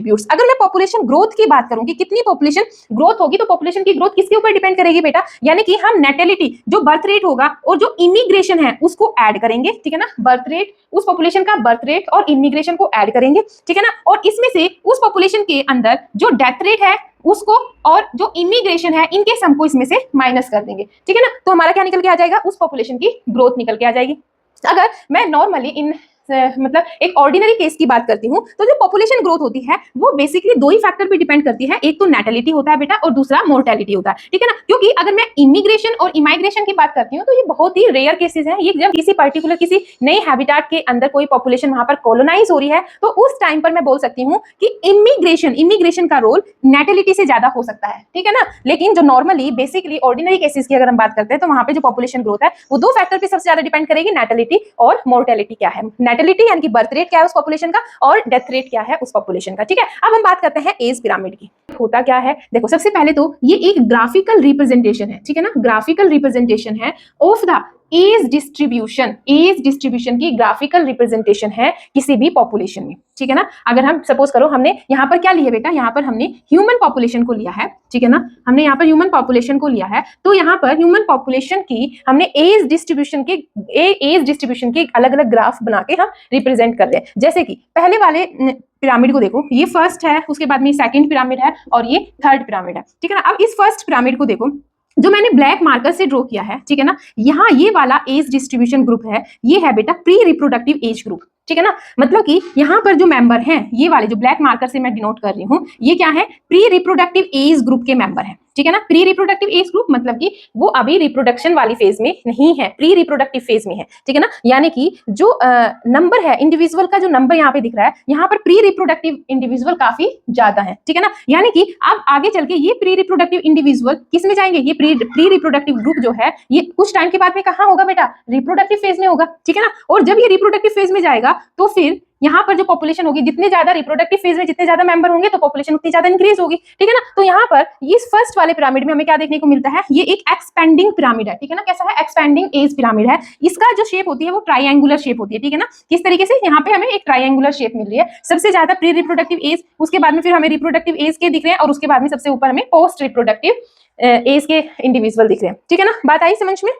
Distributes. अगर मैं population growth की बात करूं कि कितनी पॉपुलेशन ग्रोथ होगी, तो पॉपुलेशन की ग्रोथ किसके ऊपर डिपेंड करेगी बेटा, यानी कि हम नेटेलिटी जो बर्थ रेट होगा और जो इमिग्रेशन है उसको ऐड करेंगे, ठीक है ना, बर्थ रेट उस पॉपुलेशन का बर्थ रेट और इमिग्रेशन को ऐड करेंगे, ठीक है ना, और इसमें से उस पॉपुलेशन के अंदर जो डेथ रेट है उसको और जो इमिग्रेशन है इनके सम को इसमें से माइनस कर देंगे, ठीक है ना, तो हमारा क्या निकल के आ जाएगा, उस पॉपुलेशन की ग्रोथ निकल के आ जाएगी। अगर मैं नॉर्मली इन मतलब एक ऑर्डिनरी केस की बात करती हूँ, तो जो पॉपुलेशन ग्रोथ होती है वो बेसिकली दो ही फैक्टर पे डिपेंड करती है, एक तो नेटेलिटी होता है बेटा और दूसरा मोर्टेलिटी होता है, ठीक है ना, क्योंकि अगर मैं इमिग्रेशन और इमाइग्रेशन की बात करती हूँ तो ये बहुत ही रेयर केसेस हैं, ये जब किसी पर्टिकुलर किसी नए हैबिटेट के अंदर कोई पॉपुलेशन वहां पर कॉलोनाइज हो रही है तो उस टाइम पर मैं बोल सकती हूँ कि इमिग्रेशन का रोल नेटेलिटी से ज्यादा हो सकता है, ठीक है ना, लेकिन जो नॉर्मली बेसिकली ऑर्डिनरी केसेस की अगर हम बात करते हैं तो वहां पे जो पॉपुलेशन ग्रोथ है वो दो फैक्टर पे सबसे ज्यादा डिपेंड करेगी, नेटेलिटी और मोर्टेलिटी क्या है, नेटेलिटी यानी कि बर्थ रेट क्या है उस पॉपुलेशन का और डेथ रेट क्या है उस पॉपुलेशन का, ठीक है। अब हम बात करते हैं एज पिरामिड की। होता क्या है, देखो सबसे पहले तो ये एक ग्राफिकल रिप्रेजेंटेशन है, ठीक है ना, ग्राफिकल रिप्रेजेंटेशन है ऑफ द एज डिस्ट्रीब्यूशन की ग्राफिकल रिप्रेजेंटेशन है किसी भी पॉपुलेशन में, ठीक है ना। अगर हम सपोज करो हमने यहाँ पर क्या लिया बेटा, यहाँ पर हमने ह्यूमन पॉपुलेशन को लिया है, ठीक है ना, हमने यहाँ पर ह्यूमन पॉपुलेशन को लिया है, तो यहाँ पर ह्यूमन पॉपुलेशन की हमने एज डिस्ट्रीब्यूशन के अलग अलग ग्राफ बना के हम रिप्रेजेंट कर रहे हैं। जैसे कि पहले वाले पिरामिड को देखो, ये फर्स्ट है, उसके बाद में सेकंड पिरामिड है और ये थर्ड पिरामिड है, ठीक है ना। अब इस फर्स्ट पिरामिड को देखो जो मैंने ब्लैक मार्कर से ड्रॉ किया है, ठीक है ना, यहाँ ये वाला एज डिस्ट्रीब्यूशन ग्रुप है, ये है बेटा प्री रिप्रोडक्टिव एज ग्रुप, ठीक है ना, मतलब कि यहाँ पर जो मेंबर हैं ये वाले जो ब्लैक मार्कर से मैं डिनोट कर रही हूँ ये क्या है, प्री रिप्रोडक्टिव एज ग्रुप के मेंबर हैं, ठीक है ना। प्री रिप्रोडक्टिव एज ग्रुप मतलब कि वो अभी रिप्रोडक्शन वाली फेज में नहीं है, प्री रिप्रोडक्टिव फेज में है, ठीक है ना, यानी कि जो नंबर है इंडिविजुअल का, जो नंबर यहाँ पे दिख रहा है, यहाँ पर प्री रिप्रोडक्टिव इंडिविजुअल काफी ज्यादा है, ठीक है ना, यानी कि अब आगे चल के ये प्री रिप्रोडक्टिव इंडिविजुअल किस में जाएंगे, ये प्री रिप्रोडक्टिव ग्रुप जो है ये कुछ टाइम के बाद में कहाँ होगा बेटा, रिप्रोडक्टिव फेज में होगा, ठीक है ना, और जब ये रिप्रोडक्टिव फेज में जाएगा तो फिर यहाँ पर जो पॉपुलेशन होगी, जितने ज्यादा रिप्रोडक्टिव फेज में जितने ज्यादा मेंबर होंगे तो पॉपुलेशन उतनी ज्यादा इंक्रीज होगी, ठीक है ना। तो यहाँ पर इस फर्स्ट वाले पिरामिड में हमें क्या देखने को मिलता है, ये एक एक्सपेंडिंग पिरामिड है, ठीक है ना, कैसा है, एक्सपेंडिंग एज पिरामिड है, इसका जो शेप होती है वो ट्राइंगुलर शेप होती है, ठीक है ना, किस तरीके से यहाँ पे हमें एक ट्राइंगुलर शेप मिल रही है, सबसे ज्यादा प्री रिप्रोडक्टिव एज, उसके बाद में फिर हमें रिप्रोडक्टिव एज के दिख रहे हैं और उसके बाद में सबसे ऊपर हमें पोस्ट रिप्रोडक्टिव एज के इंडिविजुअल दिख रहे हैं, ठीक है ना, बात आई समझ में।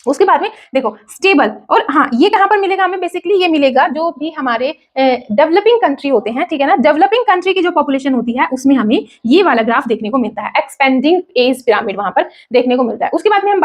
उसके बाद में देखो स्टेबल, और हाँ ये कहां पर मिलेगा हमें, बेसिकली ये मिलेगा जो भी हमारे डेवलपिंग कंट्री होते हैं, ठीक है ना, डेवलपिंग कंट्री की जो पॉपुलेशन होती है उसमें हमें ये वाला ग्राफ देखने को मिलता है, एक्सपेंडिंग एज पिरामिड वहां पर देखने को मिलता है। उसके बाद में हम